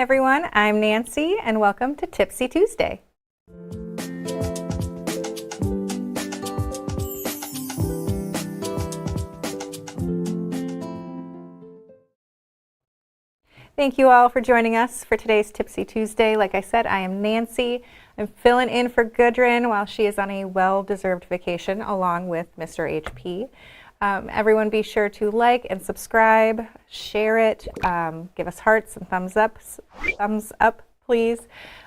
everyone, I'm Nancy and welcome to Tipsy Tuesday. Thank you all for joining us for today's Tipsy Tuesday. Like I said, I am Nancy. I'm filling in for Gudrun while she is on a well-deserved vacation along with Mr. HP. Everyone be sure to like and subscribe, share it, give us hearts and thumbs up, please.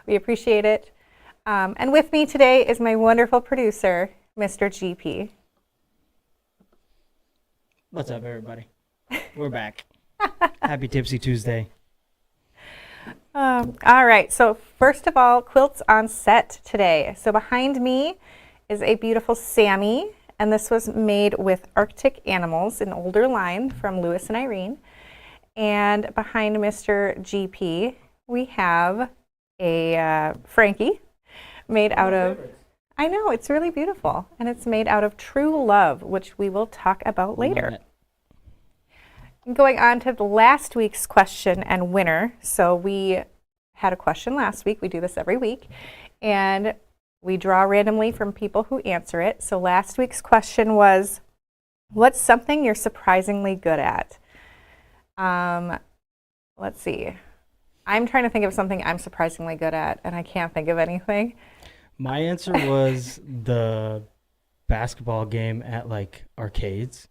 We appreciate it. And with me today is my wonderful producer, Mr. GP. What's up, everybody? We're back. Happy Tipsy Tuesday. All right, so first of all, quilts on set today. So behind me is a beautiful Sammy, and this was made with Arctic animals, an older line from Lewis and Irene. And behind Mr. GP, we have a Frankie made out of, I know, it's really beautiful. And it's made out of True Love, which we will talk about later. Going on to the last week's question and winner. So we had a question last week. We do this every week. And we draw randomly from people who answer it. So last week's question was, what's something you're surprisingly good at? Let's see. I'm trying to think of something I'm surprisingly good at, and I can't think of anything. My answer was the basketball game at like arcades.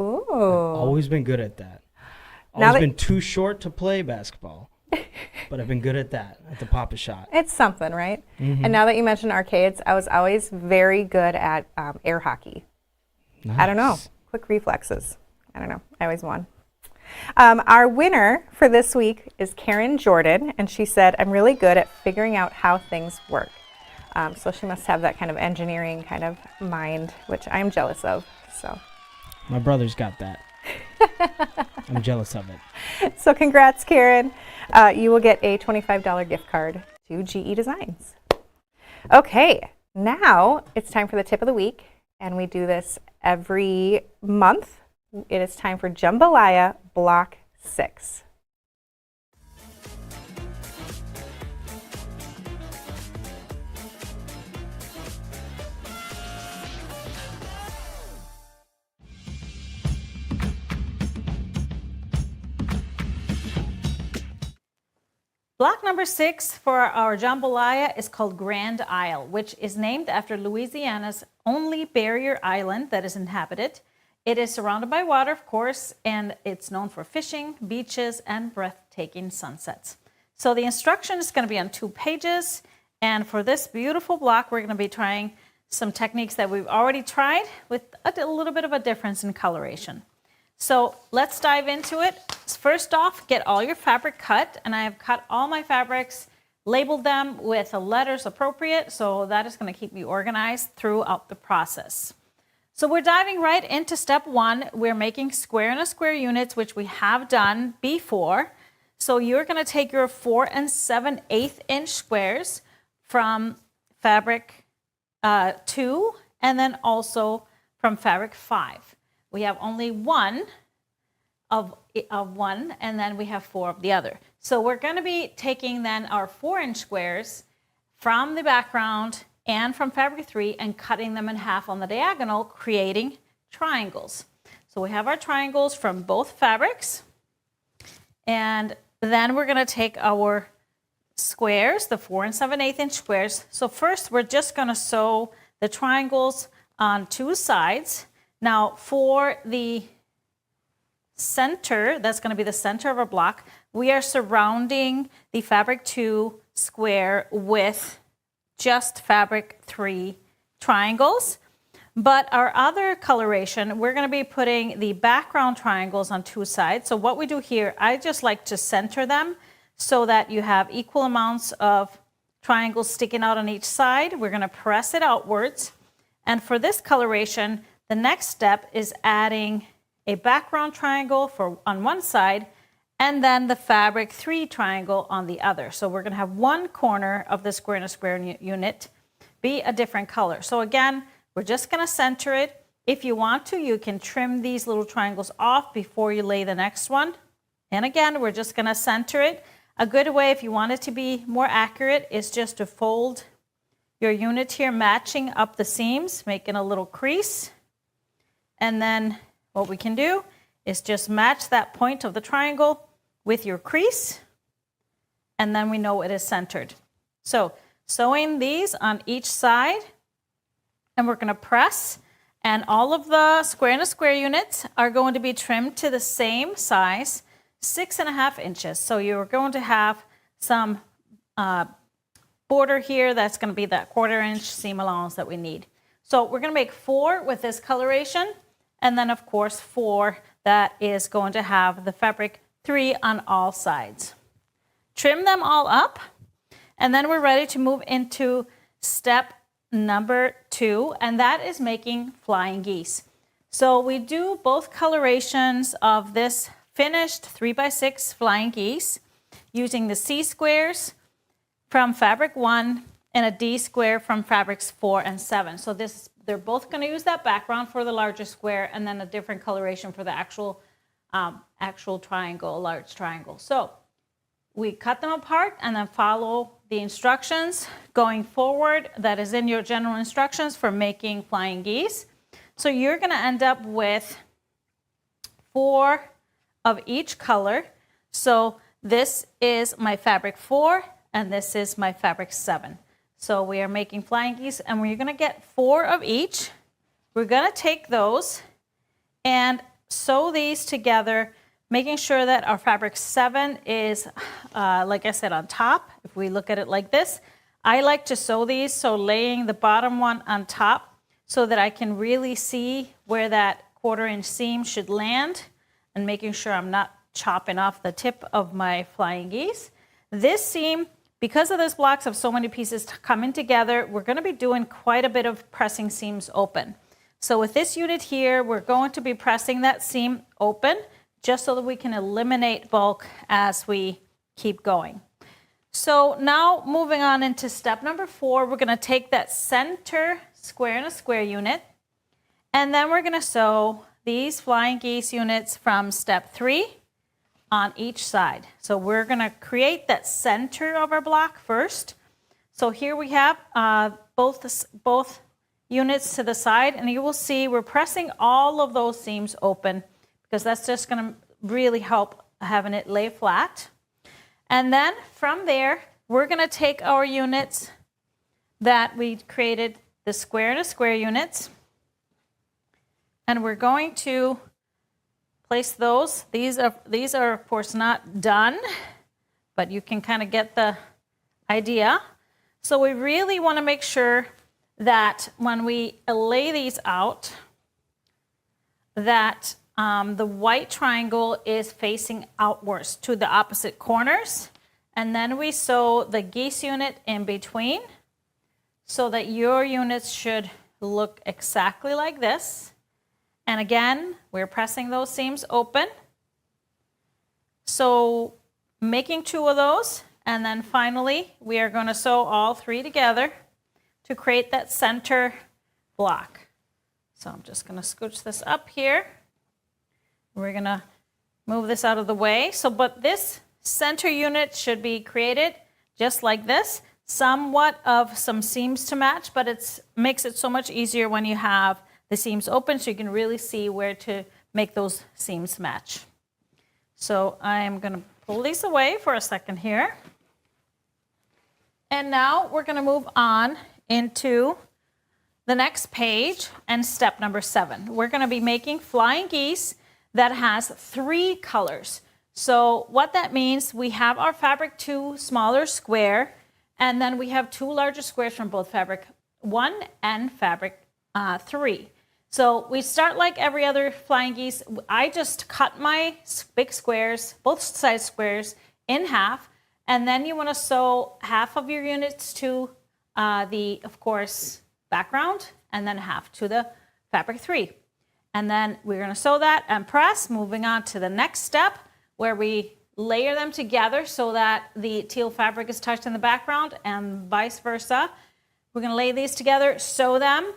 Ooh. I've always been good at that. Always been too short to play basketball, but I've been good at that, at the pop a shot. It's something, right? Mm-hmm. And now that you mentioned arcades, I was always very good at air hockey. Nice. I don't know, quick reflexes. I don't know, I always won. Our winner for this week is Karen Jordan, and she said, I'm really good at figuring out how things work. So she must have that kind of engineering kind of mind, which I'm jealous of. So My brother's got that. I'm jealous of it. So congrats, Karen. You will get a $25 gift card to GE Designs. Okay, now it's time for the tip of the week, and we do this every month. It is time for Jumbolaya Block 6. Block number 6 for our Jumbolaya is called Grand Isle, which is named after Louisiana's only barrier island that is inhabited. It is surrounded by water, of course, and it's known for fishing, beaches, and breathtaking sunsets. So the instruction is going to be on 2 pages, and for this beautiful block, we're going to be trying some techniques that we've already tried with a little bit of a difference in coloration. So let's dive into it. First off, get all your fabric cut, and I have cut all my fabrics, labeled them with the letters appropriate, so that is going to keep me organized throughout the process. So we're diving right into step 1. We're making square and a square units, which we have done before. So you're going to take your 4 7/8 inch squares from fabric 2 and then also from fabric 5. We have only one of one, and then we have 4 of the other. So we're going to be taking then our 4-inch squares from the background and from fabric 3 and cutting them in half on the diagonal, creating triangles. So we have our triangles from both fabrics, and then we're going to take our squares, the 4 7/8 inch squares. So first we're just going to sew the triangles on 2 sides. Now for the center, that's going to be the center of our block, we are surrounding the fabric 2 square with just fabric 3 triangles. But our other coloration, we're going to be putting the background triangles on 2 sides. So what we do here, I just like to center them so that you have equal amounts of triangles sticking out on each side. We're going to press it outwards. And for this coloration, the next step is adding a background triangle on one side and then the fabric 3 triangle on the other. So we're going to have one corner of the square and a square unit be a different color. So again, we're just going to center it. If you want to, you can trim these little triangles off before you lay the next one. And again, we're just going to center it. A good way, if you want it to be more accurate, is just to fold your unit here, matching up the seams, making a little crease. And then what we can do is just match that point of the triangle with your crease, and then we know it is centered. So sewing these on each side, and we're going to press, and all of the square and a square units are going to be trimmed to the same size, 6.5 inches. So you're going to have some border here that's going to be that 1/4 inch seam allowance that we need. So we're going to make 4 with this coloration, and then of course 4 that is going to have the fabric 3 on all sides. Trim them all up, and then we're ready to move into step number 2, and that is making flying geese. So we do both colorations of this finished 3x6 flying geese using the C squares from fabric 1 and a D square from fabrics 4 and 7. So they're both going to use that background for the larger square, and then a different coloration for the actual triangle, a large triangle. So we cut them apart and then follow the instructions going forward that is in your general instructions for making flying geese. So you're going to end up with 4 of each color. So this is my fabric 4 and this is my fabric 7. So we are making flying geese, and we're going to get 4 of each. We're going to take those and sew these together, making sure that our fabric 7 is, like I said, on top. If we look at it like this, I like to sew these, so laying the bottom one on top so that I can really see where that 1/4 inch seam should land, and making sure I'm not chopping off the tip of my flying geese. This seam, because of those blocks of so many pieces coming together, we're going to be doing quite a bit of pressing seams open. So with this unit here, we're going to be pressing that seam open just so that we can eliminate bulk as we keep going. So now moving on into step number 4, we're going to take that center square and a square unit, and then we're going to sew these flying geese units from step 3 on each side. So we're going to create that center of our block first. So here we have both units to the side, and you will see we're pressing all of those seams open because that's just going to really help having it lay flat. And then from there, we're going to take our units that we created, the square and a square units, and we're going to place those. These are of course not done, but you can kind of get the idea. So we really want to make sure that when we lay these out, that the white triangle is facing outwards to the opposite corners, and then we sew the geese unit in between so that your units should look exactly like this. And again, we're pressing those seams open. So making 2 of those, and then finally we are going to sew all 3 together to create that center block. So I'm just going to scooch this up here. We're going to move this out of the way. So, but this center unit should be created just like this, somewhat of some seams to match, but it makes it so much easier when you have the seams open, so you can really see where to make those seams match. So I am going to pull these away for a second here. And now we're going to move on into the next page and step number 7. We're going to be making flying geese that has 3 colors. So what that means, we have our fabric 2 smaller square, and then we have 2 larger squares from both fabric 1 and fabric 3. So we start like every other flying geese. I just cut my big squares, both side squares, in half, and then you want to sew half of your units to the, of course, background, and then half to the fabric 3. And then we're going to sew that and press, moving on to the next step where we layer them together so that the teal fabric is touched in the background and vice versa. We're going to lay these together, sew them,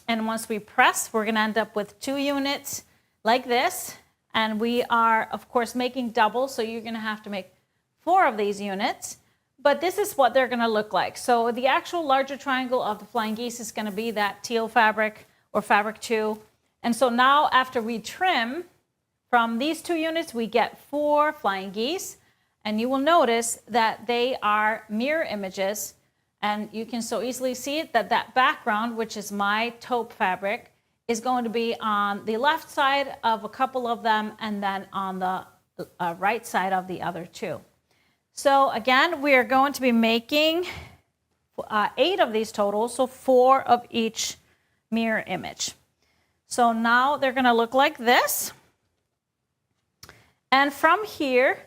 and once we press, we're going to end up with 2 units like this. And we are, of course, making double, so you're going to have to make 4 of these units, but this is what they're going to look like. So the actual larger triangle of the flying geese is going to be that teal fabric or fabric 2. And so now after we trim from these 2 units, we get 4 flying geese. And you will notice that they are mirror images. And you can so easily see it that that background, which is my taupe fabric, is going to be on the left side of a couple of them and then on the right side of the other 2. So again, we are going to be making 8 of these total, so 4 of each mirror image. So now they're going to look like this. And from here,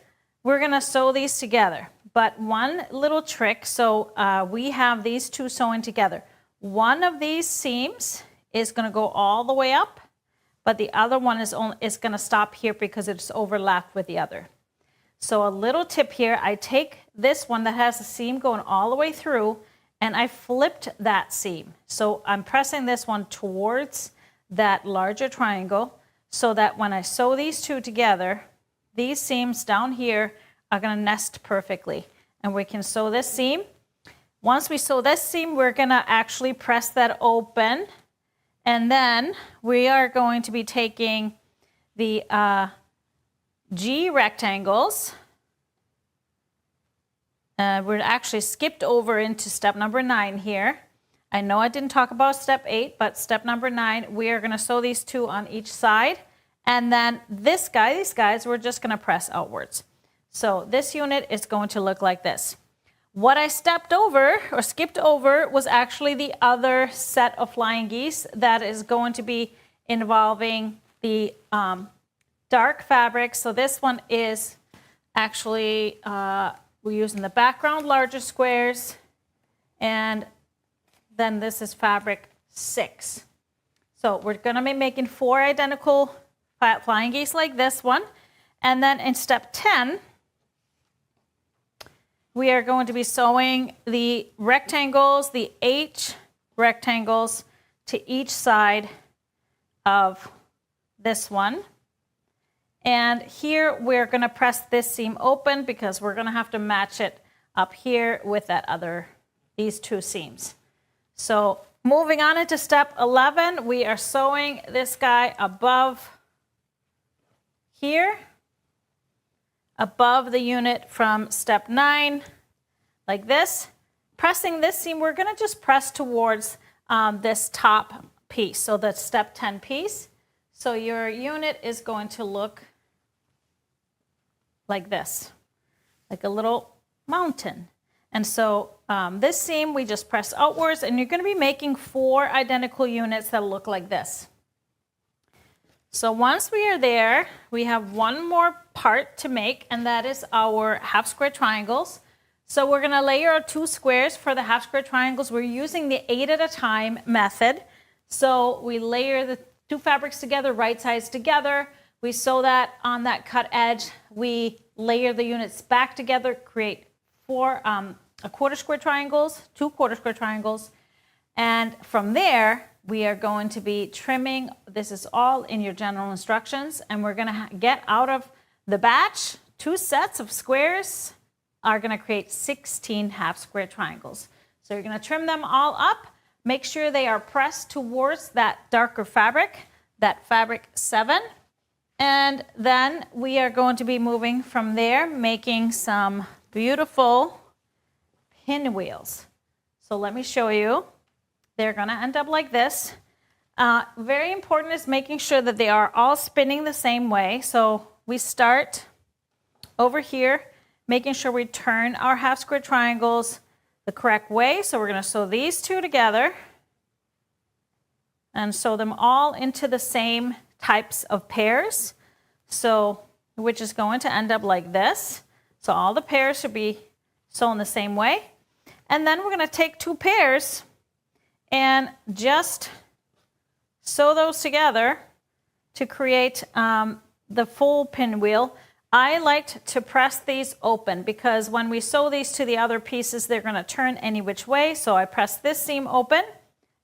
we're going to sew these together. But one little trick, so we have these 2 sewing together. One of these seams is going to go all the way up, but the other one is going to stop here because it's overlapped with the other. So a little tip here, I take this one that has a seam going all the way through and I flipped that seam. So I'm pressing this one towards that larger triangle so that when I sew these 2 together, these seams down here are going to nest perfectly. And we can sew this seam. Once we sew this seam, we're going to actually press that open. And then we are going to be taking the G rectangles. We're actually skipped over into step number 9 here. I know I didn't talk about step 8, but step number 9, we are going to sew these 2 on each side. And then these guys, we're just going to press outwards. So this unit is going to look like this. What I stepped over or skipped over was actually the other set of flying geese that is going to be involving the dark fabric. So this one is actually, we're using the background larger squares, and then this is fabric 6. So we're going to be making 4 identical flying geese like this one. And then in step 10, we are going to be sewing the rectangles, the H rectangles to each side of this one. And here we're going to press this seam open because we're going to have to match it up here with these 2 seams. So moving on into step 11, we are sewing this guy above here, above the unit from step 9, like this. Pressing this seam, we're going to just press towards this top piece, so the step 10 piece. So your unit is going to look like this, like a little mountain. And so this seam, we just press outwards, and you're going to be making 4 identical units that look like this. So once we are there, we have one more part to make, and that is our half square triangles. So we're going to layer our 2 squares for the half square triangles. We're using the 8 at a time method. So we layer the 2 fabrics together, right sides together. We sew that on that cut edge. We layer the units back together, create 4 quarter square triangles, 2 quarter square triangles. And from there, we are going to be trimming. This is all in your general instructions. And we're going to get out of the batch 2 sets of squares are going to create 16 half square triangles. So you're going to trim them all up. Make sure they are pressed towards that darker fabric, that fabric 7. And then we are going to be moving from there, making some beautiful pinwheels. So let me show you. They're going to end up like this. Very important is making sure that they are all spinning the same way. So we start over here, making sure we turn our half square triangles the correct way. So we're going to sew these 2 together and sew them all into the same types of pairs. So, which is going to end up like this. So all the pairs should be sewn the same way. And then we're going to take 2 pairs and just sew those together to create the full pinwheel. I like to press these open because when we sew these to the other pieces, they're going to turn any which way. So I press this seam open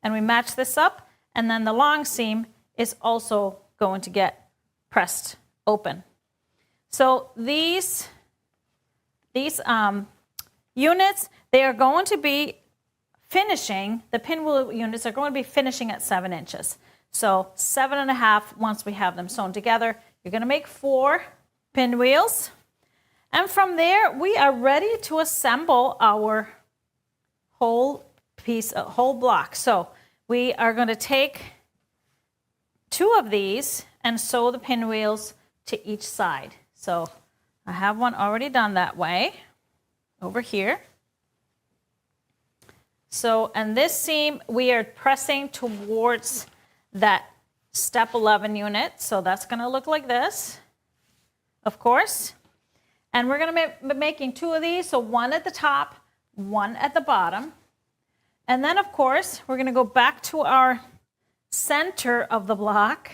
and we match this up, and then the long seam is also going to get pressed open. So these these units, they are going to be finishing, the pinwheel units are going to be finishing at 7 inches. So 7.5 once we have them sewn together. You're going to make 4 pinwheels. And from there, we are ready to assemble our whole piece, whole block. So we are going to take 2 of these and sew the pinwheels to each side. So I have one already done that way over here. So, and this seam, we are pressing towards that step 11 unit. So that's going to look like this, of course. And we're going to be making 2 of these. So one at the top, one at the bottom. And then, of course, we're going to go back to our center of the block.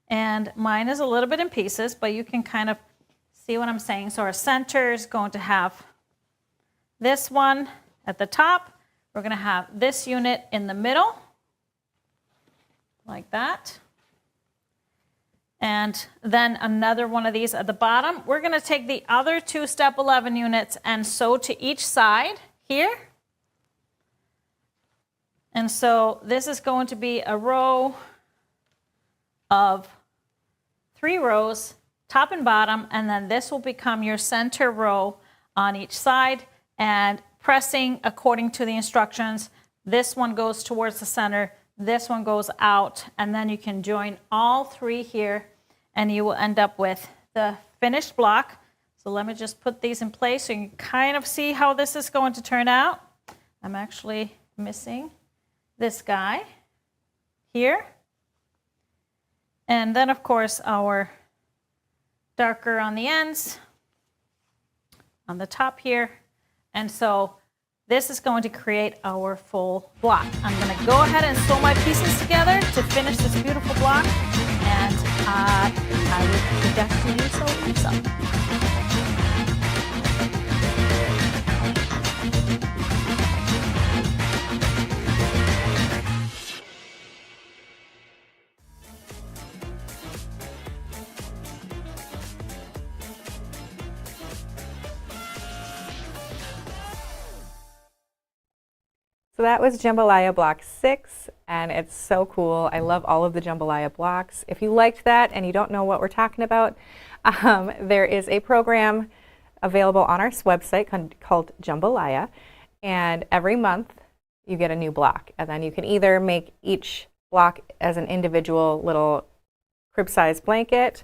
And mine is a little bit in pieces, but you can kind of see what I'm saying. So our center is going to have this one at the top. We're going to have this unit in the middle, like that. And then another one of these at the bottom. We're going to take the other 2 step 11 units and sew to each side here. And so this is going to be a row of 3 rows, top and bottom, and then this will become your center row on each side. And pressing according to the instructions, this one goes towards the center, this one goes out, and then you can join all 3 here, and you will end up with the finished block. So let me just put these in place so you can kind of see how this is going to turn out. I'm actually missing this guy here. And then, of course, our darker on the ends, on the top here. And so this is going to create our full block. I'm going to go ahead and sew my pieces together to finish this beautiful block. And I would suggest you do so yourself. So that was Jumbolaya Block 6, and it's so cool. I love all of the Jumbolaya blocks. If you liked that and you don't know what we're talking about, there is a program available on our website called Jumbo-Laya, and every month you get a new block. And then you can either make each block as an individual little crib-sized blanket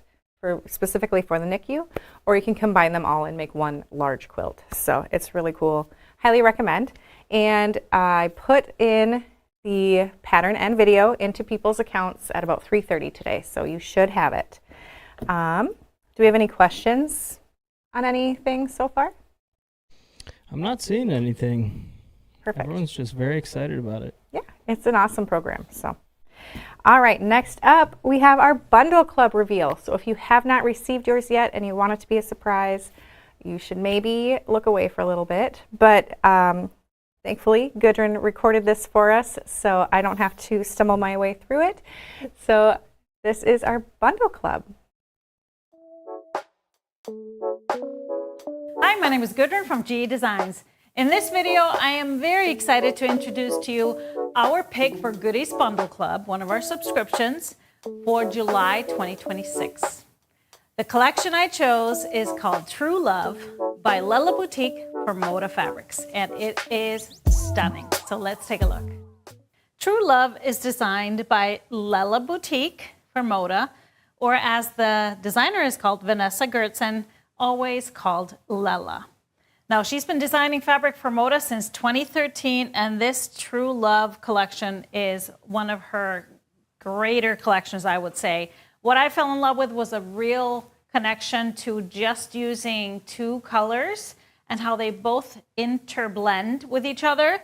specifically for the NICU, or you can combine them all and make one large quilt. So it's really cool. Highly recommend. And I put in the pattern and video into people's accounts at about 3:30 today, so you should have it. Do we have any questions on anything so far? I'm not seeing anything. Perfect. Everyone's just very excited about it. Yeah, it's an awesome program. So, all right, next up we have our bundle club reveal. So if you have not received yours yet and you want it to be a surprise, you should maybe look away for a little bit. But thankfully, Gudrun recorded this for us, so I don't have to stumble my way through it. So this is our bundle club. Hi, my name is Gudrun from GE Designs. In this video, I am very excited to introduce to you our pick for Goodies Bundle Club, one of our subscriptions for July 2026. The collection I chose is called True Love by Lella Boutique for Moda Fabrics, and it is stunning. So let's take a look. True Love is designed by Lella Boutique for Moda, or as the designer is called, Vanessa Gertsen, always called Lella. Now, she's been designing fabric for Moda since 2013, and this True Love collection is one of her greater collections, I would say. What I fell in love with was a real connection to just using 2 colors and how they both interblend with each other.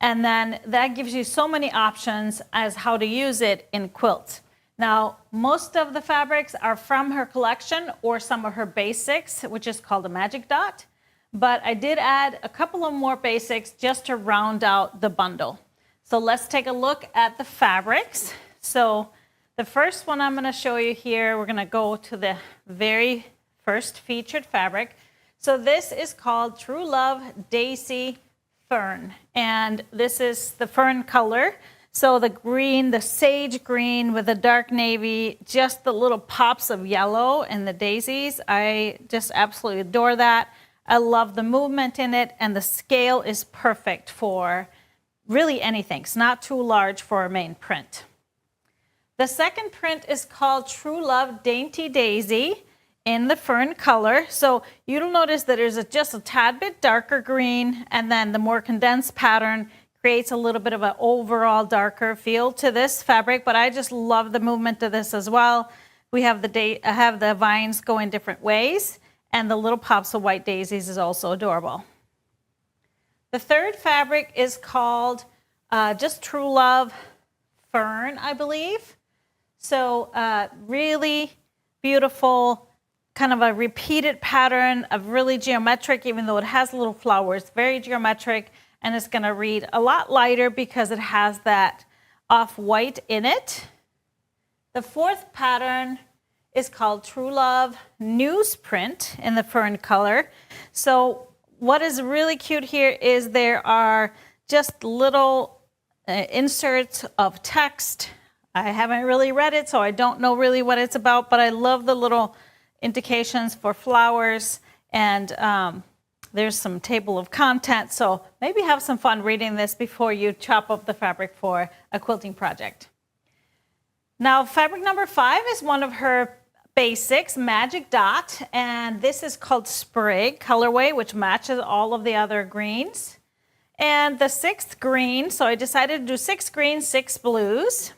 And then that gives you so many options as how to use it in quilts. Now, most of the fabrics are from her collection or some of her basics, which is called a Magic Dot. But I did add a couple of more basics just to round out the bundle. So let's take a look at the fabrics. So the first one I'm going to show you here, we're going to go to the very first featured fabric. So this is called True Love Daisy Fern, and this is the fern color. So the green, the sage green with the dark navy, just the little pops of yellow in the daisies. I just absolutely adore that. I love the movement in it, and the scale is perfect for really anything. It's not too large for a main print. The second print is called True Love Dainty Daisy in the fern color. So you'll notice that there's just a tad bit darker green, and then the more condensed pattern creates a little bit of an overall darker feel to this fabric, but I just love the movement of this as well. We have the vines going different ways, and the little pops of white daisies is also adorable. The third fabric is called just True Love Fern, I believe. So really beautiful, kind of a repeated pattern of really geometric, even though it has little flowers, very geometric, and it's going to read a lot lighter because it has that off-white in it. The fourth pattern is called True Love Newsprint in the fern color. So what is really cute here is there are just little inserts of text. I haven't really read it, so I don't know really what it's about, but I love the little indications for flowers, and there's some table of content, so maybe have some fun reading this before you chop up the fabric for a quilting project. Now, fabric number 5 is one of her basics, Magic Dot, and this is called Sprig colorway, which matches all of the other greens. And the 6th green, so I decided to do 6 greens, 6 blues.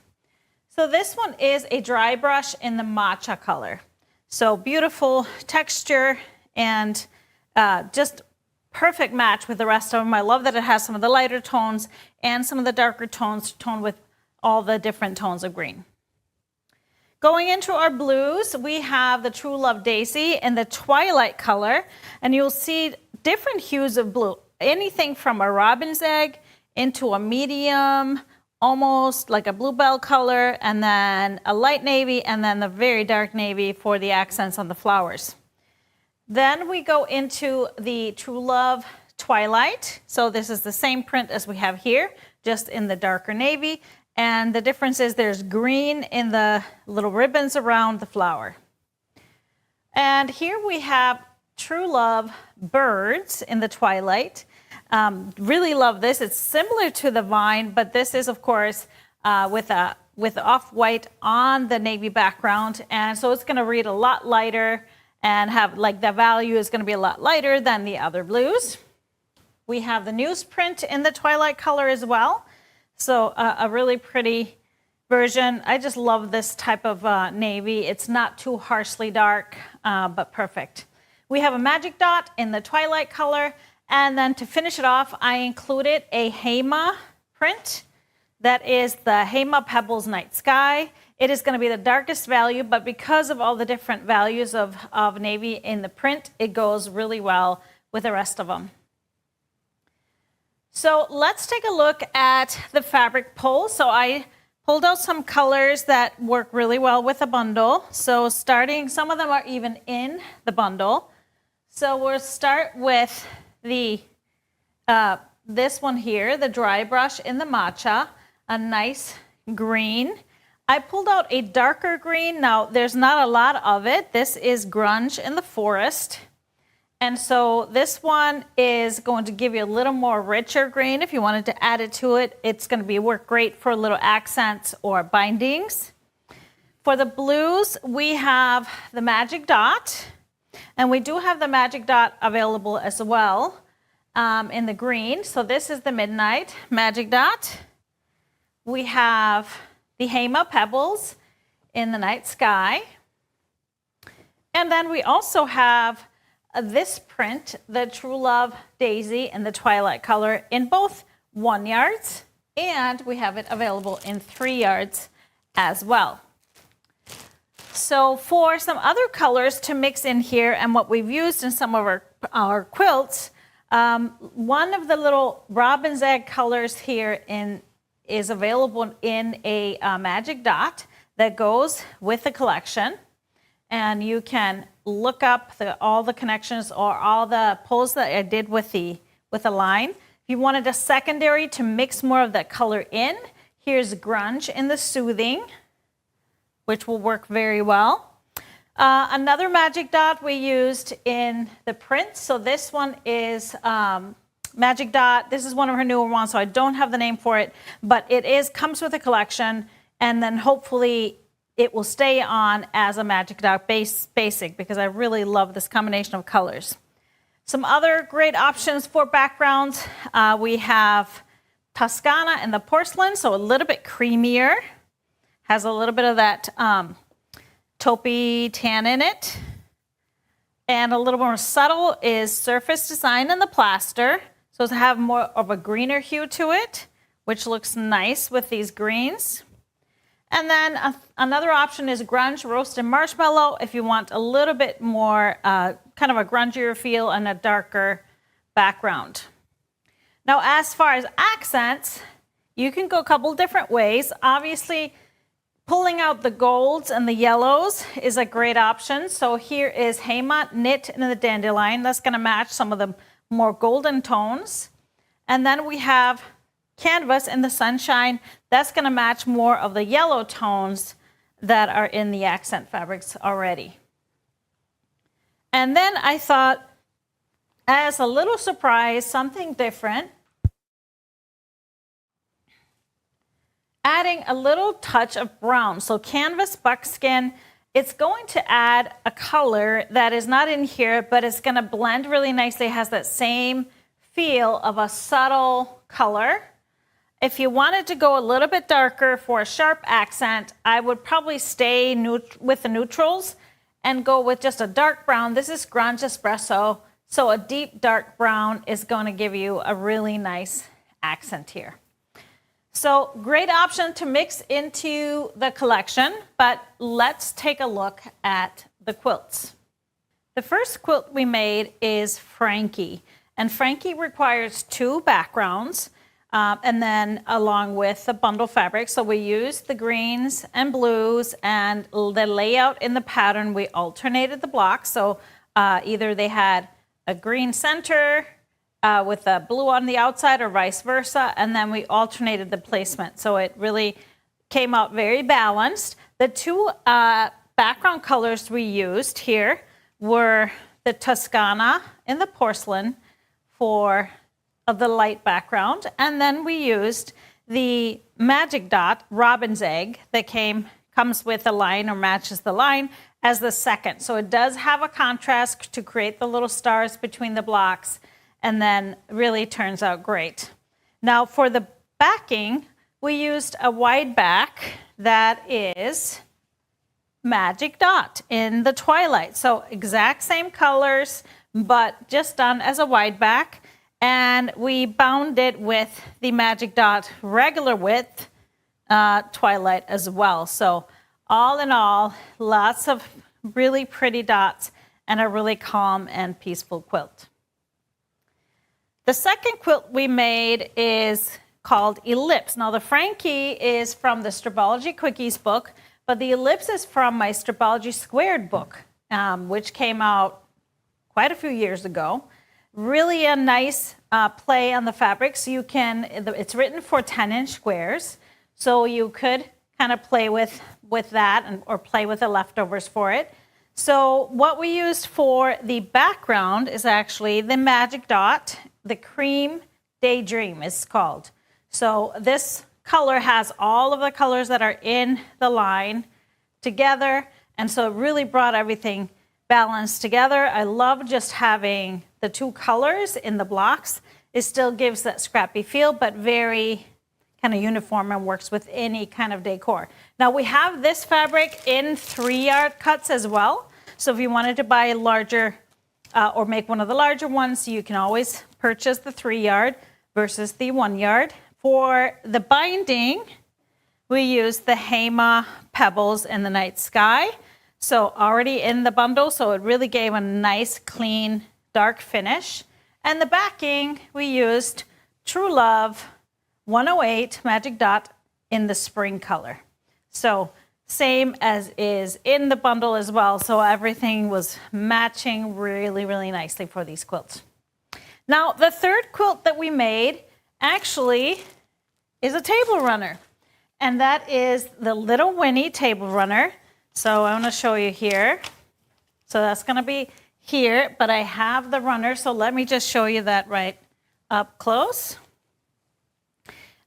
So this one is a dry brush in the matcha color. So beautiful texture and just perfect match with the rest of them. I love that it has some of the lighter tones and some of the darker tones toned with all the different tones of green. Going into our blues, we have the True Love Daisy in the twilight color, and you'll see different hues of blue. Anything from a robin's egg into a medium, almost like a bluebell color, and then a light navy, and then the very dark navy for the accents on the flowers. Then we go into the True Love Twilight. So this is the same print as we have here, just in the darker navy. And the difference is there's green in the little ribbons around the flower. And here we have True Love Birds in the Twilight. Really love this. It's similar to the vine, but this is, of course, with off-white on the navy background. And so it's going to read a lot lighter and have, like, the value is going to be a lot lighter than the other blues. We have the newsprint in the twilight color as well. So a really pretty version. I just love this type of navy. It's not too harshly dark, but perfect. We have a Magic Dot in the twilight color. And then to finish it off, I included a Hema print. That is the Hema Pebbles Night Sky. It is going to be the darkest value, but because of all the different values of navy in the print, it goes really well with the rest of them. So let's take a look at the fabric pull. So I pulled out some colors that work really well with a bundle. So starting, some of them are even in the bundle. So we'll start with the this one here, the dry brush in the matcha, a nice green. I pulled out a darker green. Now, there's not a lot of it. This is Grunge in the Forest. And so this one is going to give you a little more richer green. If you wanted to add it to it, it's going to work great for little accents or bindings. For the blues, we have the Magic Dot. And we do have the Magic Dot available as well in the green. So this is the Midnight Magic Dot. We have the Hema Pebbles in the Night Sky. And then we also have this print, the True Love Daisy in the Twilight color in both 1 yards, and we have it available in 3 yards as well. So for some other colors to mix in here and what we've used in some of our quilts, one of the little robin's egg colors here is available in a Magic Dot that goes with the collection. and you can look up all the connections or all the pulls that I did with the line. If you wanted a secondary to mix more of that color in, here's grunge in the soothing, which will work very well. Another magic dot we used in the print. So this one is magic dot. This is one of her newer ones, so I don't have the name for it, but it comes with a collection, and then hopefully it will stay on as a magic dot basic, because I really love this combination of colors. Some other great options for backgrounds. We have Toscana in the porcelain, so a little bit creamier. Has a little bit of that taupey tan in it. And a little more subtle is Surface Design in the plaster. So to have more of a greener hue to it, which looks nice with these greens. And then another option is Grunge Roasted Marshmallow if you want a little bit more kind of a grungier feel and a darker background. Now, as far as accents, you can go a couple different ways. Obviously, pulling out the golds and the yellows is a great option. So here is Hema Knit in the Dandelion. That's going to match some of the more golden tones. And then we have Canvas in the Sunshine. That's going to match more of the yellow tones that are in the accent fabrics already. And then I thought, as a little surprise, something different, adding a little touch of brown. So Canvas Buckskin, it's going to add a color that is not in here, but it's going to blend really nicely. It has that same feel of a subtle color. If you wanted to go a little bit darker for a sharp accent, I would probably stay with the neutrals and go with just a dark brown. This is Grunge Espresso, so a deep dark brown is going to give you a really nice accent here. So great option to mix into the collection, but let's take a look at the quilts. The first quilt we made is Frankie, and Frankie requires 2 backgrounds. And then along with the bundle fabric. So we used the greens and blues, and the layout in the pattern, we alternated the blocks. So either they had a green center with a blue on the outside or vice versa, and then we alternated the placement. So it really came out very balanced. The 2 background colors we used here were the Toscana in the porcelain for the light background, and then we used the magic dot robin's egg that comes with a line or matches the line as the second. So it does have a contrast to create the little stars between the blocks, and then really turns out great. Now for the backing, we used a wide back that is magic dot in the twilight. So exact same colors, but just done as a wide back. And we bound it with the magic dot regular width twilight as well. So all in all, lots of really pretty dots and a really calm and peaceful quilt. The second quilt we made is called Ellipse. Now the Frankie is from the Stripology Quickies book, but the Ellipse is from my Stripology Squared book, which came out quite a few years ago. Really a nice play on the fabric. So you can, it's written for 10-inch squares. So you could kind of play with that or play with the leftovers for it. So what we used for the background is actually the magic dot, the Cream Daydream is called. So this color has all of the colors that are in the line together. And so it really brought everything balanced together. I love just having the 2 colors in the blocks. It still gives that scrappy feel, but very kind of uniform and works with any kind of decor. Now we have this fabric in 3-yard cuts as well. So if you wanted to buy a larger or make one of the larger ones, you can always purchase the 3-yard versus the 1-yard. For the binding, we used the Hema Pebbles in the Night Sky. So already in the bundle, so it really gave a nice, clean, dark finish. And the backing, we used True Love 108 Magic Dot in the spring color. So same as is in the bundle as well. So everything was matching really, really nicely for these quilts. Now, the third quilt that we made actually is a table runner, and that is the Little Winnie table runner. So I want to show you here. So that's going to be here, but I have the runner, so let me just show you that right up close.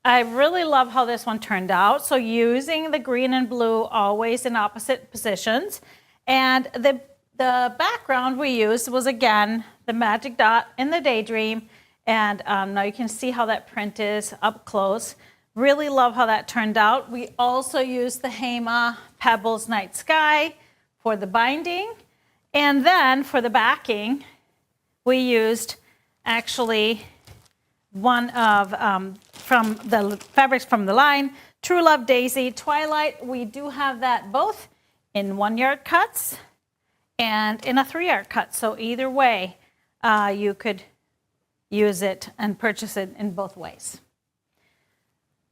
I really love how this one turned out. So using the green and blue always in opposite positions. And the background we used was, again, the magic dot in the Daydream. And now you can see how that print is up close. Really love how that turned out. We also used the Hema Pebbles Night Sky for the binding. And then for the backing, we used actually one of from the fabrics from the line, True Love Daisy Twilight. We do have that both in 1-yard cuts and in a 3-yard cut. So either way, you could use it and purchase it in both ways.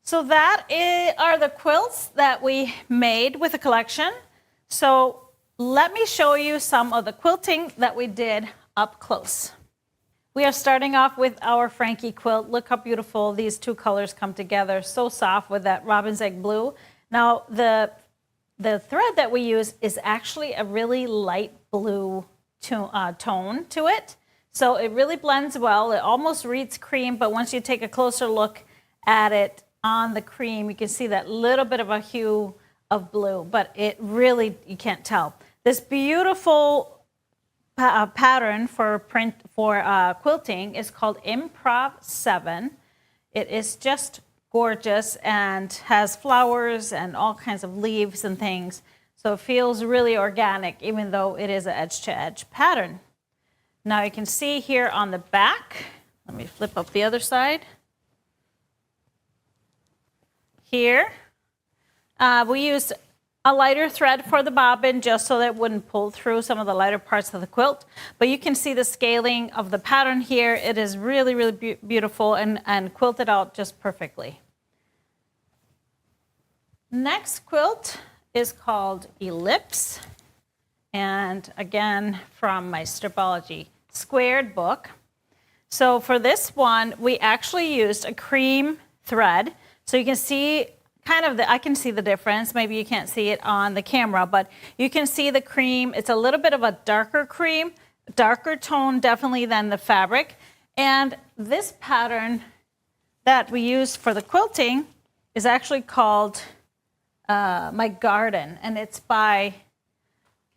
So that are the quilts that we made with the collection. So let me show you some of the quilting that we did up close. We are starting off with our Frankie quilt. Look how beautiful these two colors come together. So soft with that robin's egg blue. Now, the thread that we use is actually a really light blue tone to it. So it really blends well. It almost reads cream, but once you take a closer look at it on the cream, you can see that little bit of a hue of blue, but it really, you can't tell. This beautiful pattern for quilting is called Improv 7. It is just gorgeous and has flowers and all kinds of leaves and things. So it feels really organic, even though it is an edge-to-edge pattern. Now you can see here on the back, let me flip up the other side. Here, we used a lighter thread for the bobbin just so that it wouldn't pull through some of the lighter parts of the quilt. But you can see the scaling of the pattern here. It is really, really beautiful and quilted out just perfectly. Next quilt is called Ellipse. And again, from my Stripology squared book. So for this one, we actually used a cream thread. So you can see kind of I can see the difference. Maybe you can't see it on the camera, but you can see the cream. It's a little bit of a darker cream, darker tone definitely than the fabric. And this pattern that we used for the quilting is actually called My Garden, and it's by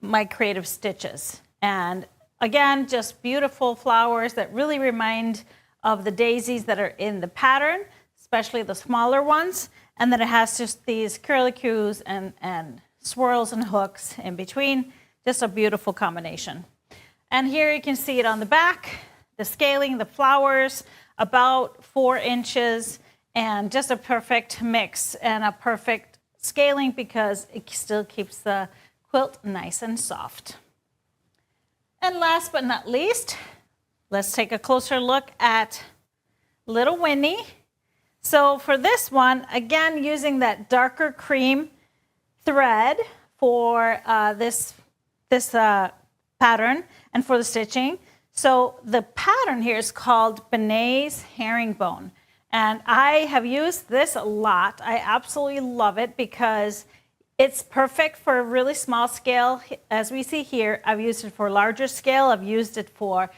My Creative Stitches. And again, just beautiful flowers that really remind of the daisies that are in the pattern, especially the smaller ones. And then it has just these curlicues and swirls and hooks in between. Just a beautiful combination. And here you can see it on the back, the scaling, the flowers, about 4 inches, and just a perfect mix and a perfect scaling because it still keeps the quilt nice and soft. And last but not least, let's take a closer look at Little Winnie. So for this one, again, using that darker cream thread for this pattern and for the stitching. So the pattern here is called Benet's Herringbone. And I have used this a lot. I absolutely love it because it's perfect for a really small scale. As we see here, I've used it for larger scale. I've used it for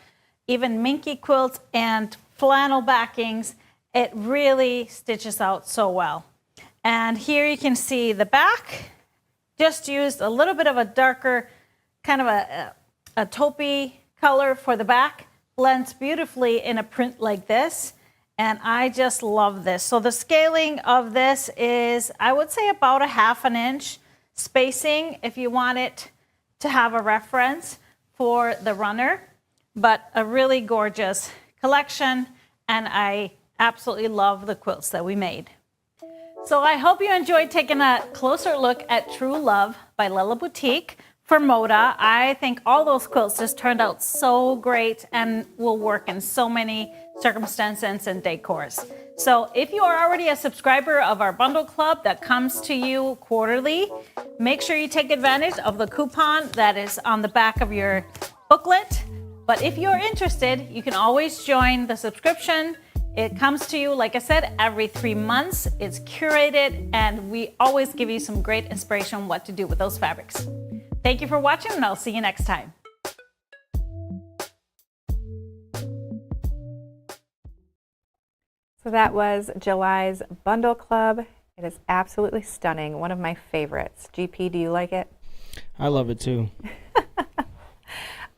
even minky quilts and flannel backings. It really stitches out so well. And here you can see the back, just used a little bit of a darker, kind of a taupey color for the back, blends beautifully in a print like this. And I just love this. So the scaling of this is, I would say, about a 1/2 inch spacing if you want it to have a reference for the runner, but a really gorgeous collection. And I absolutely love the quilts that we made. So I hope you enjoyed taking a closer look at True Love by Lila Boutique for Moda. I think all those quilts just turned out so great and will work in so many circumstances and decors. So if you are already a subscriber of our bundle club that comes to you quarterly, make sure you take advantage of the coupon that is on the back of your booklet. But if you're interested, you can always join the subscription. It comes to you, like I said, every 3 months. It's curated, and we always give you some great inspiration on what to do with those fabrics. Thank you for watching, and I'll see you next time. So that was July's Bundle Club. It is absolutely stunning. One of my favorites. GP, do you like it? I love it too.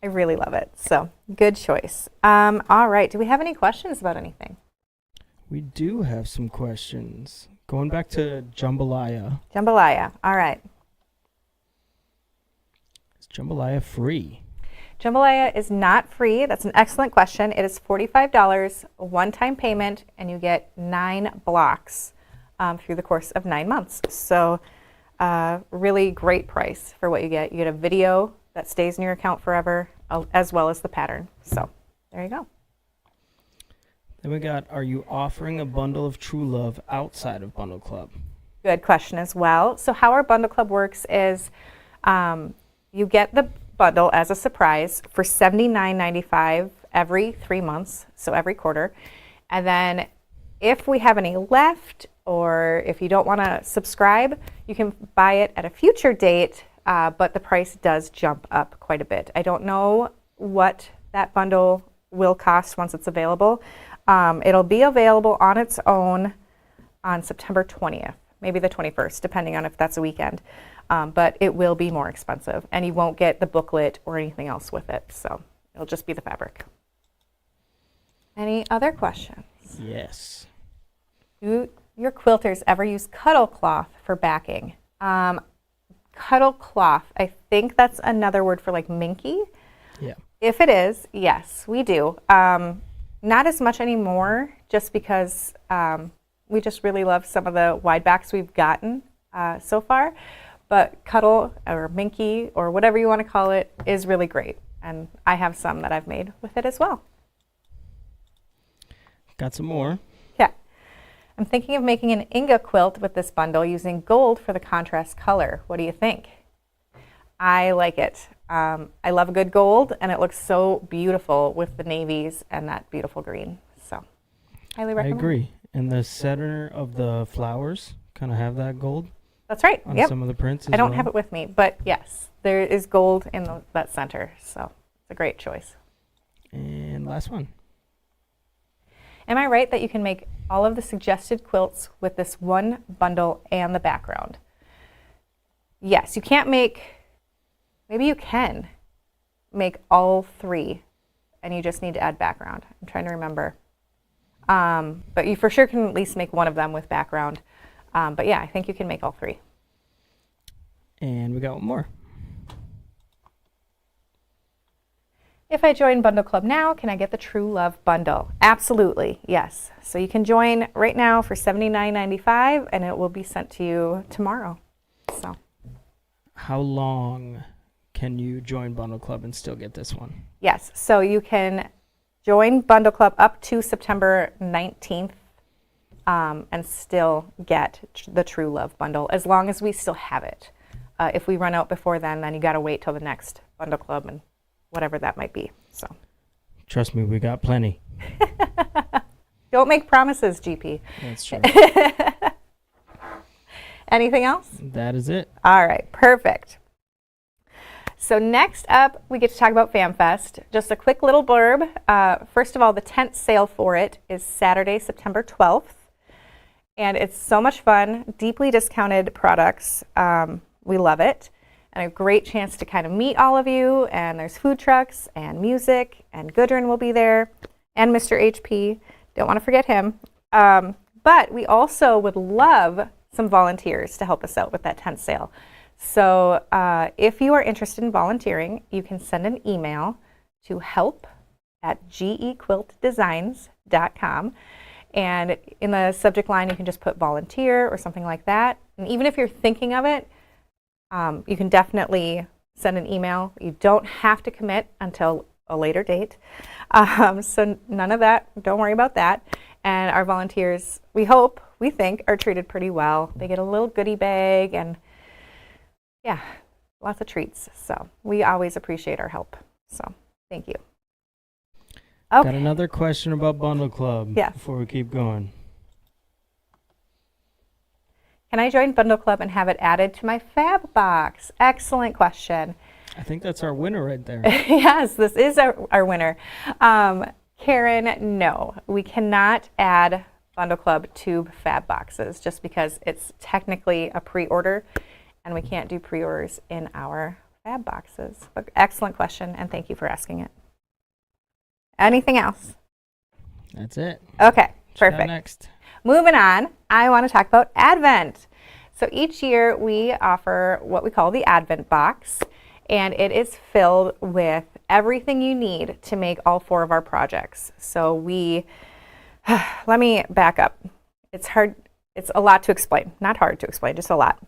I really love it. So good choice. All right. Do we have any questions about anything? We do have some questions. Going back to Jumbolaya. Jumbolaya. All right. Is Jumbolaya free? Jumbolaya is not free. That's an excellent question. It is $45, a one-time payment, and you get 9 blocks through the course of 9 months. So really great price for what you get. You get a video that stays in your account forever, as well as the pattern. So there you go. Then we got, are you offering a bundle of True Love outside of Bundle Club? Good question as well. So how our Bundle Club works is you get the bundle as a surprise for $79.95 every 3 months, so every quarter. And then if we have any left, or if you don't want to subscribe, you can buy it at a future date, but the price does jump up quite a bit. I don't know what that bundle will cost once it's available. It'll be available on its own on September 20th, maybe the 21st, depending on if that's a weekend. But it will be more expensive, and you won't get the booklet or anything else with it. So it'll just be the fabric. Any other questions? Yes. Do your quilters ever use cuddle cloth for backing? Cuddle cloth, I think that's another word for like minky. Yeah. If it is, yes, we do. Not as much anymore, just because we just really love some of the wide backs we've gotten so far. But cuddle or minky or whatever you want to call it is really great. And I have some that I've made with it as well. Got some more. Yeah. I'm thinking of making an Inga quilt with this bundle using gold for the contrast color. What do you think? I like it. I love a good gold, and it looks so beautiful with the navies and that beautiful green. So, highly recommend. I agree. And the center of the flowers kind of have that gold. That's right. On Yep. some of the prints as I don't well. have it with me, but yes, there is gold in that center. So, it's a great choice. And last one. Am I right that you can make all of the suggested quilts with this one bundle and the background? Yes, you can't make, maybe you can make all 3, and you just need to add background. I'm trying to remember. But you for sure can at least make one of them with background. But yeah, I think you can make all 3. And we got one more. If I join Bundle Club now, can I get the True Love bundle? Absolutely, yes. So you can join right now for $79.95, and it will be sent to you tomorrow. So, How long can you join Bundle Club and still get this one? yes, so you can join Bundle Club up to September 19th and still get the True Love bundle, as long as we still have it. If we run out before then you got to wait till the next Bundle Club and whatever that might be. So, Trust me, we got plenty. don't make promises, GP. That's true. Anything else? That is it. All right, perfect. So next up, we get to talk about FamFest. Just a quick little blurb. First of all, the tent sale for it is Saturday, September 12th. And it's so much fun, deeply discounted products. We love it. And a great chance to kind of meet all of you. And there's food trucks and music, and Gudrun will be there, and Mr. HP. Don't want to forget him. But we also would love some volunteers to help us out with that tent sale. So if you are interested in volunteering, you can send an email to help@gequiltdesigns.com. And in the subject line, you can just put volunteer or something like that. And even if you're thinking of it, you can definitely send an email. You don't have to commit until a later date. So none of that, don't worry about that. And our volunteers, we think, are treated pretty well. They get a little goodie bag and yeah, lots of treats. So we always appreciate our help. So thank you. Got Okay. another question about Bundle Club Yes. before we keep going. Can I join Bundle Club and have it added to my fab box? Excellent question. I think that's our winner right there. Yes, this is our winner. Karen, no, we cannot add Bundle Club to fab boxes just because it's technically a pre-order and we can't do pre-orders in our fab boxes. But excellent question, and thank you for asking it. Anything else? That's it. Okay, What's got perfect. next? Moving on, I want to talk about Advent. So each year we offer what we call the Advent box, and it is filled with everything you need to make all 4 of our projects. So let me back up. It's a lot to explain. Not hard to explain, just a lot.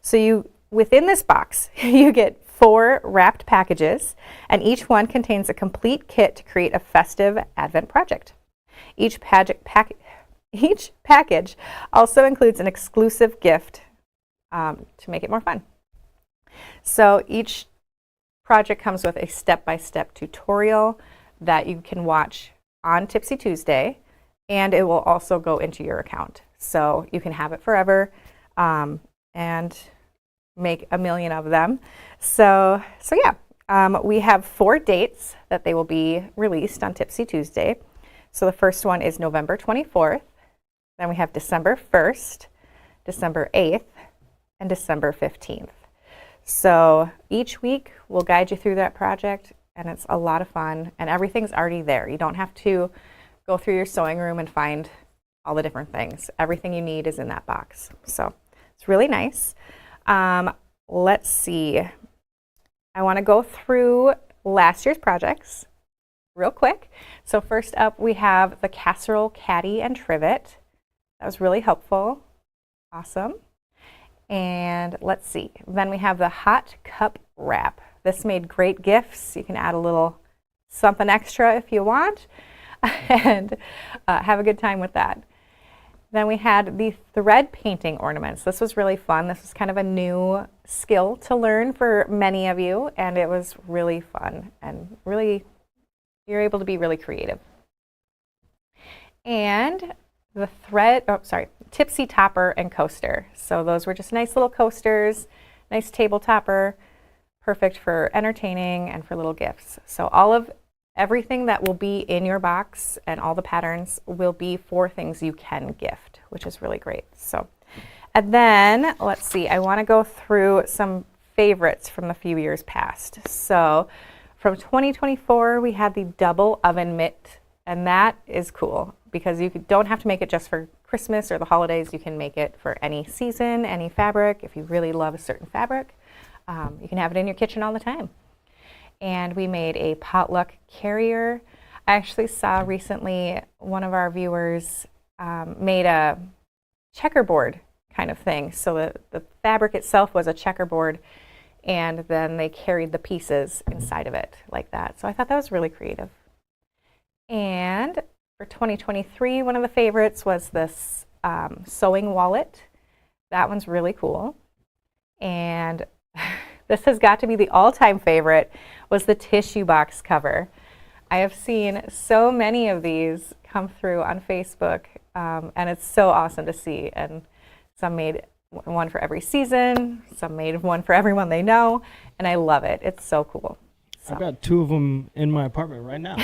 So within this box, you get 4 wrapped packages, and each one contains a complete kit to create a festive Advent project. Each package also includes an exclusive gift to make it more fun. So each project comes with a step-by-step tutorial that you can watch on Tipsy Tuesday, and it will also go into your account. So you can have it forever and make a million of them. So yeah, we have 4 dates that they will be released on Tipsy Tuesday. So the first one is November 24th. Then we have December 1st, December 8th, and December 15th. So each week we'll guide you through that project, and it's a lot of fun, and everything's already there. You don't have to go through your sewing room and find all the different things. Everything you need is in that box. So it's really nice. Let's see. I want to go through last year's projects real quick. So first up, we have the casserole caddy and trivet. That was really helpful. Awesome. And let's see. Then we have the hot cup wrap. This made great gifts. You can add a little something extra if you want and have a good time with that. Then we had the thread painting ornaments. This was really fun. This was kind of a new skill to learn for many of you, and it was really fun and really, you're able to be really creative. And the Tipsy topper and coaster. So those were just nice little coasters, nice table topper, perfect for entertaining and for little gifts. So everything that will be in your box and all the patterns will be for things you can gift, which is really great. So, and then let's see, I want to go through some favorites from the few years past. So from 2024, we had the double oven mitt, and that is cool because you don't have to make it just for Christmas or the holidays. You can make it for any season, any fabric. If you really love a certain fabric, you can have it in your kitchen all the time. And we made a potluck carrier. I actually saw recently one of our viewers made a checkerboard kind of thing. So the fabric itself was a checkerboard, and then they carried the pieces inside of it like that. So I thought that was really creative. And for 2023, one of the favorites was this sewing wallet. That one's really cool. And this has got to be the all-time favorite, was the tissue box cover. I have seen so many of these come through on Facebook, and it's so awesome to see. And some made one for every season, some made one for everyone they know, and I love it. It's so cool. So. I've got 2 of them in my apartment right now.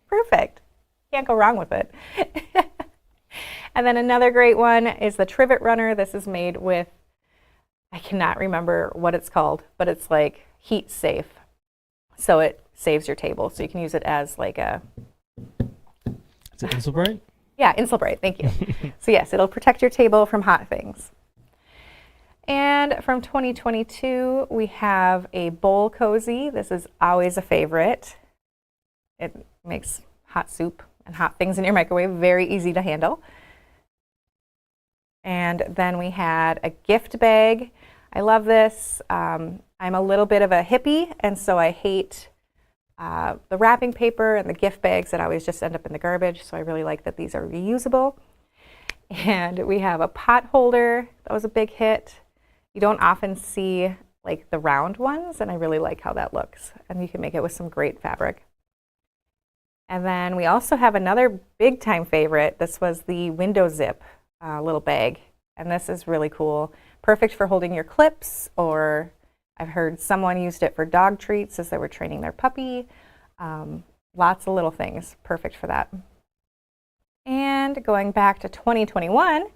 Perfect. Can't go wrong with it. And then another great one is the trivet runner. This is made with, I cannot remember what it's called, but it's like heat safe. So it saves your table. So you can use it as like a... Is it Insulbright? Yeah, Insulbright, thank you. So yes, it'll protect your table from hot things. And from 2022, we have a bowl cozy. This is always a favorite. It makes hot soup and hot things in your microwave very easy to handle. And then we had a gift bag. I love this. I'm a little bit of a hippie, and so I hate the wrapping paper and the gift bags that always just end up in the garbage. So I really like that these are reusable. And we have a pot holder. That was a big hit. You don't often see like the round ones, and I really like how that looks. And you can make it with some great fabric. And then we also have another big time favorite. This was the window zip little bag. And this is really cool. Perfect for holding your clips, or I've heard someone used it for dog treats as they were training their puppy. Lots of little things. Perfect for that. And going back to 2021,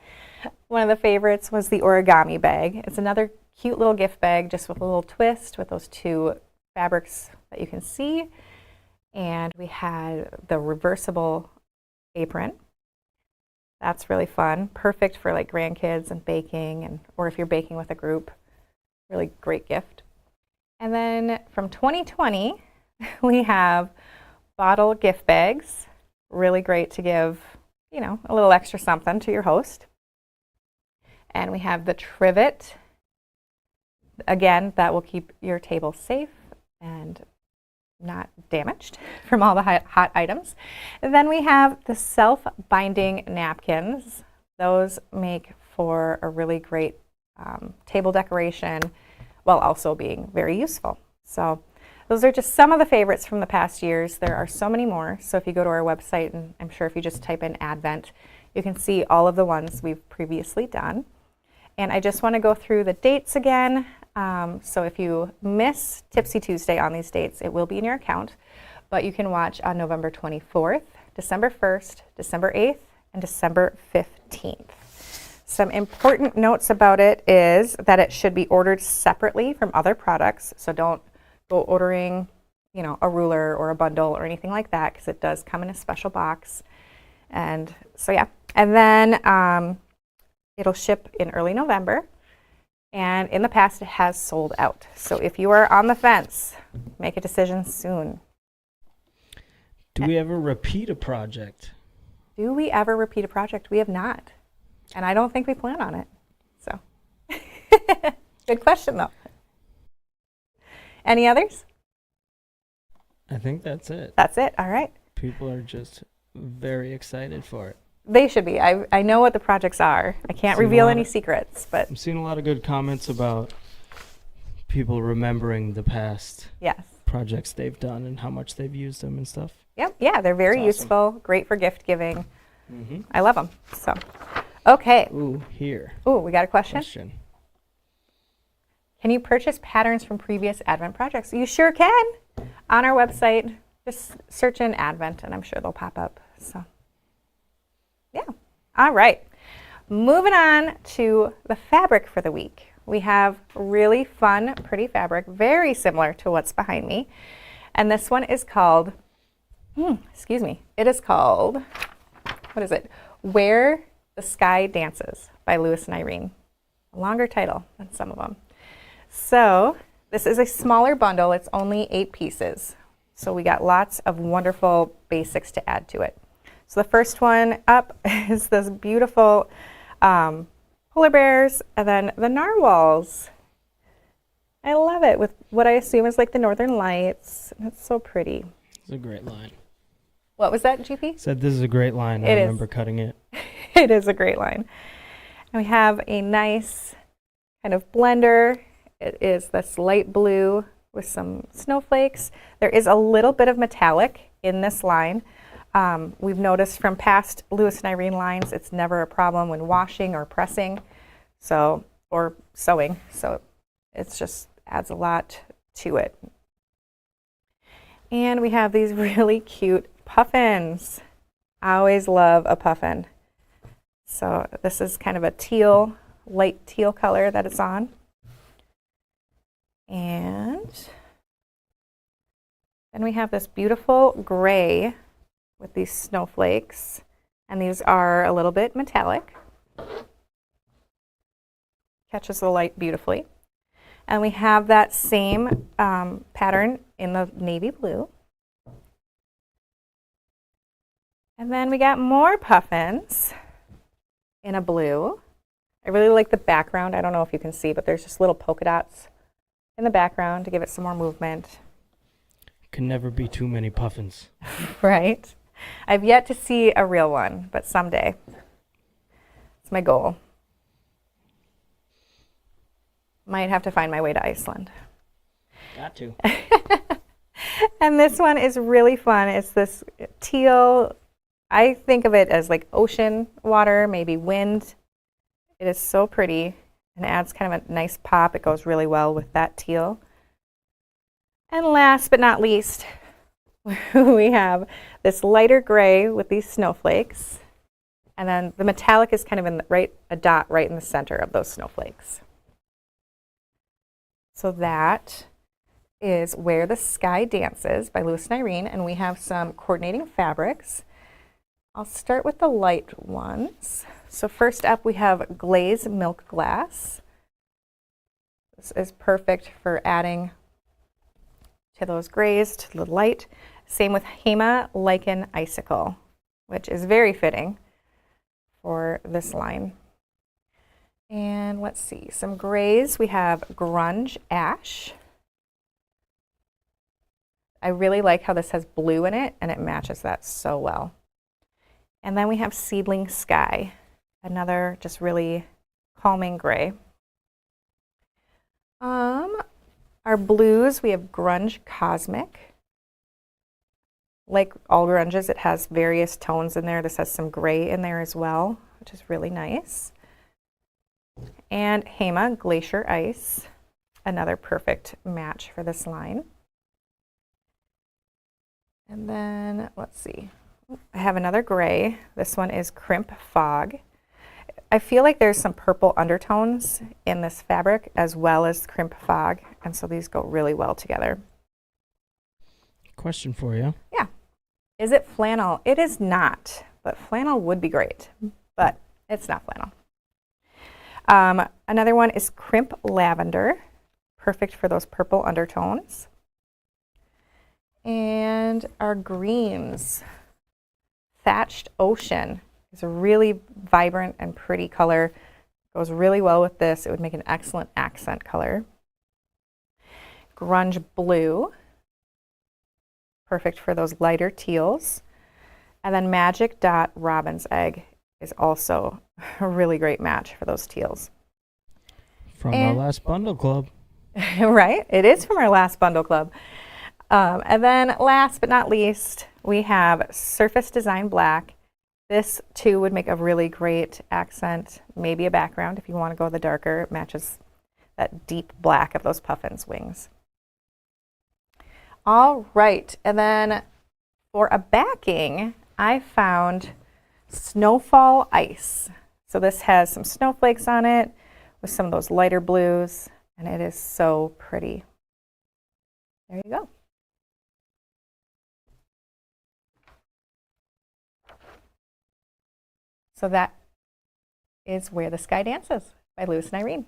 one of the favorites was the origami bag. It's another cute little gift bag, just with a little twist with those two fabrics that you can see. And we had the reversible apron. That's really fun. Perfect for like grandkids and baking, and or if you're baking with a group. Really great gift. And then from 2020, we have bottle gift bags. Really great to give, you know, a little extra something to your host. And we have the trivet. Again, that will keep your table safe and not damaged from all the hot items. And then we have the self-binding napkins. Those make for a really great table decoration while also being very useful. So those are just some of the favorites from the past years. There are so many more. So if you go to our website, and I'm sure if you just type in Advent, you can see all of the ones we've previously done. And I just want to go through the dates again. So if you miss Tipsy Tuesday on these dates, it will be in your account. But you can watch on November 24th, December 1st, December 8th, and December 15th. Some important notes about it is that it should be ordered separately from other products. So don't go ordering, you know, a ruler or a bundle or anything like that, because it does come in a special box. And so, yeah. And then it'll ship in early November. And in the past, it has sold out. So if you are on the fence, make a decision soon. Do we ever repeat a project? Do we ever repeat a project? We have not. And I don't think we plan on it. So, good question, though. Any others? I think that's it. That's it. All right. People are just very excited for it. They should be. I know what the projects are. I can't reveal any secrets, but I'm seeing a lot of good comments about people remembering the past yes. projects they've done and how much they've used them and stuff. Yep. Yeah, they're very That's awesome. useful. Great for gift giving. Mm-hmm. I love them. So, okay. Ooh, here. Ooh, we got a question? Question. Can you purchase patterns from previous Advent projects? You sure can. On our website, just search in Advent, and I'm sure they'll pop up. So, yeah. All right. Moving on to the fabric for the week. We have really fun, pretty fabric, very similar to what's behind me. And this one is called, excuse me, it is called, what is it? Where the Sky Dances by Lewis and Irene. A longer title than some of them. So this is a smaller bundle. It's only 8 pieces. So we got lots of wonderful basics to add to it. So the first one up is this beautiful polar bears, and then the narwhals. I love it, with what I assume is like the northern lights. It's so pretty. It's a great line. What was that, GP? Said this is a great line. I remember cutting it. It is a great line. And we have a nice kind of blender. It is this light blue with some snowflakes. There is a little bit of metallic in this line. We've noticed from past Lewis and Irene lines, it's never a problem when washing or pressing, so, or sewing. So it's just adds a lot to it. And we have these really cute puffins. I always love a puffin. So this is kind of a teal, light teal color that it's on. And then we have this beautiful gray with these snowflakes, and these are a little bit metallic. Catches the light beautifully. And we have that same pattern in the navy blue. And then we got more puffins in a blue. I really like the background. I don't know if you can see, but there's just little polka dots in the background to give it some more movement. Can never be too many puffins. Right? I've yet to see a real one, but someday. It's my goal. Might have to find my way to Iceland. Got to. And this one is really fun. It's this teal. I think of it as like ocean water, maybe wind. It is so pretty and adds kind of a nice pop. It goes really well with that teal. And last but not least, we have this lighter gray with these snowflakes. And then the metallic is kind of in the, a dot right in the center of those snowflakes. So that is Where the Sky Dances by Lewis and Irene, and we have some coordinating fabrics. I'll start with the light ones. So first up we have Glaze Milk Glass. This is perfect for adding to those grays, to the light. Same with Hema Lichen Icicle, which is very fitting for this line. And let's see, some grays. We have Grunge Ash. I really like how this has blue in it, and it matches that so well. And then we have Seedling Sky, another just really calming gray. Our blues, we have Grunge Cosmic. Like all grunges, it has various tones in there. This has some gray in there as well, which is really nice. And Hema Glacier Ice, another perfect match for this line. And then, let's see, I have another gray. This one is Crimp Fog. I feel like there's some purple undertones in this fabric as well as Crimp Fog, and so these go really well together. Question for you. Yeah. Is it flannel? It is not, but flannel would be great, but it's not flannel. Another one is Crimp Lavender, perfect for those purple undertones. And our greens, Thatched Ocean, is a really vibrant and pretty color. Goes really well with this. It would make an excellent accent color. Grunge Blue, perfect for those lighter teals. And then Magic Dot Robin's Egg is also a really great match for those teals. From our last bundle club. Right? It is from our last bundle club. And then last but not least, we have Surface Design Black. This too would make a really great accent, maybe a background if you want to go the darker. It matches that deep black of those puffins' wings. All right, and then for a backing, I found Snowfall Ice. So this has some snowflakes on it with some of those lighter blues, and it is so pretty. There you go. So that is Where the Sky Dances by Lewis and Irene.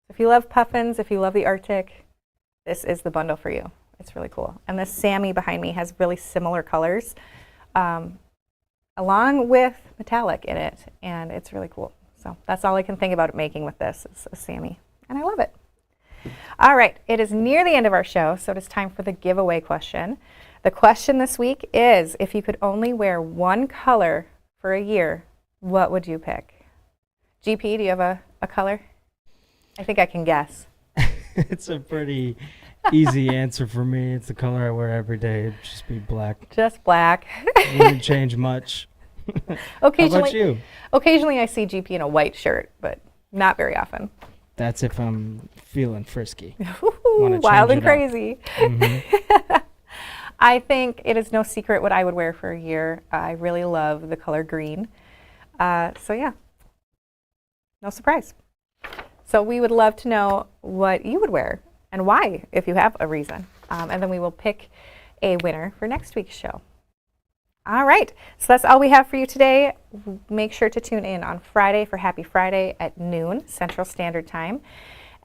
If you love puffins, if you love the Arctic, this is the bundle for you. It's really cool. And this Sammy behind me has really similar colors, along with metallic in it, and it's really cool. So that's all I can think about making with this is a Sammy, and I love it. All right, it is near the end of our show, so it is time for the giveaway question. The question this week is, if you could only wear one color for a year, what would you pick? GP, do you have a color? I think I can guess. It's a pretty easy answer for me. It's the color I wear every day. It'd just be black. Just black. Wouldn't change much. Occasionally, How about you? Occasionally I see GP in a white shirt, but not very often. That's if I'm feeling frisky. Ooh, wild and crazy. Mm-hmm. I think it is no secret what I would wear for a year. I really love the color green. So yeah, no surprise. So we would love to know what you would wear and why, if you have a reason. And then we will pick a winner for next week's show. All right, so that's all we have for you today. Make sure to tune in on Friday for Happy Friday at noon Central Standard Time.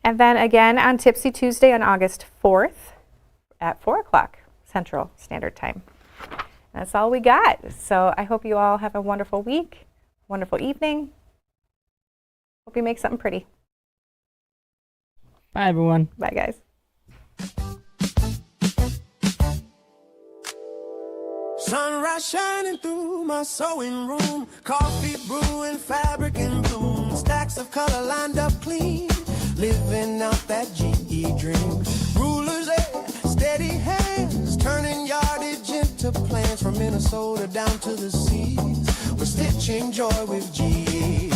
And then again on Tipsy Tuesday on August 4th at 4 o'clock Central Standard Time. That's all we got. So I hope you all have a wonderful week, wonderful evening. Hope you make something pretty. Bye, everyone. Bye, guys. Sunrise shining through my sewing room, coffee brewing, fabric in bloom, stacks of color lined up clean, living out that GE dream. Rulers, steady hands, turning yardage into plans from Minnesota down to the seas. We're stitching joy with GE.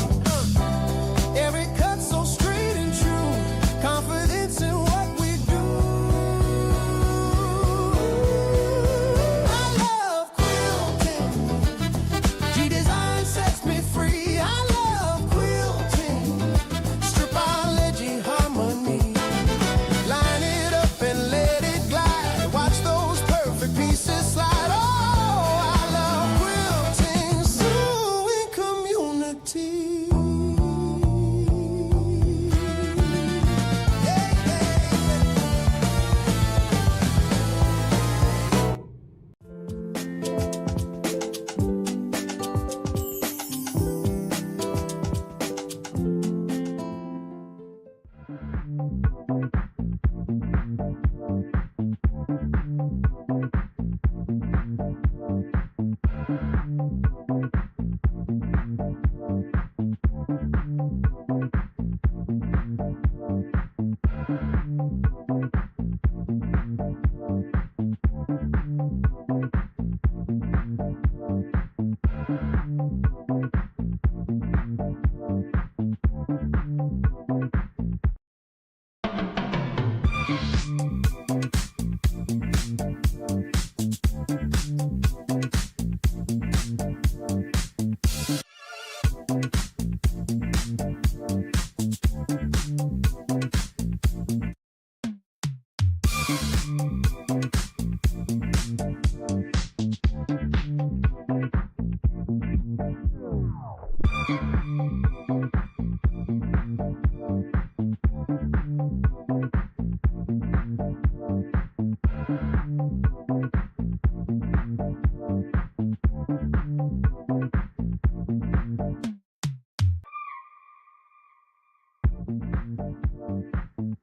Every cut so straight and true, confidence in what we do. I love quilting. G-Design sets me free. I love quilting. Stripology harmony. Line it up and let it glide. Watch those perfect pieces slide. Oh, I love quilting. Sewing community.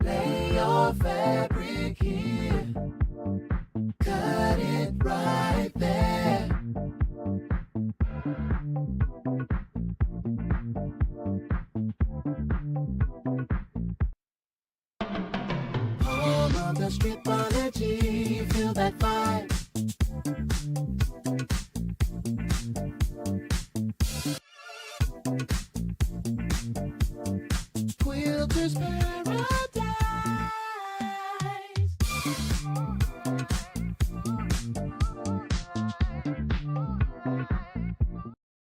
Lay your fabric here, cut it right there. Home of the Stripology, feel that vibe. Quilters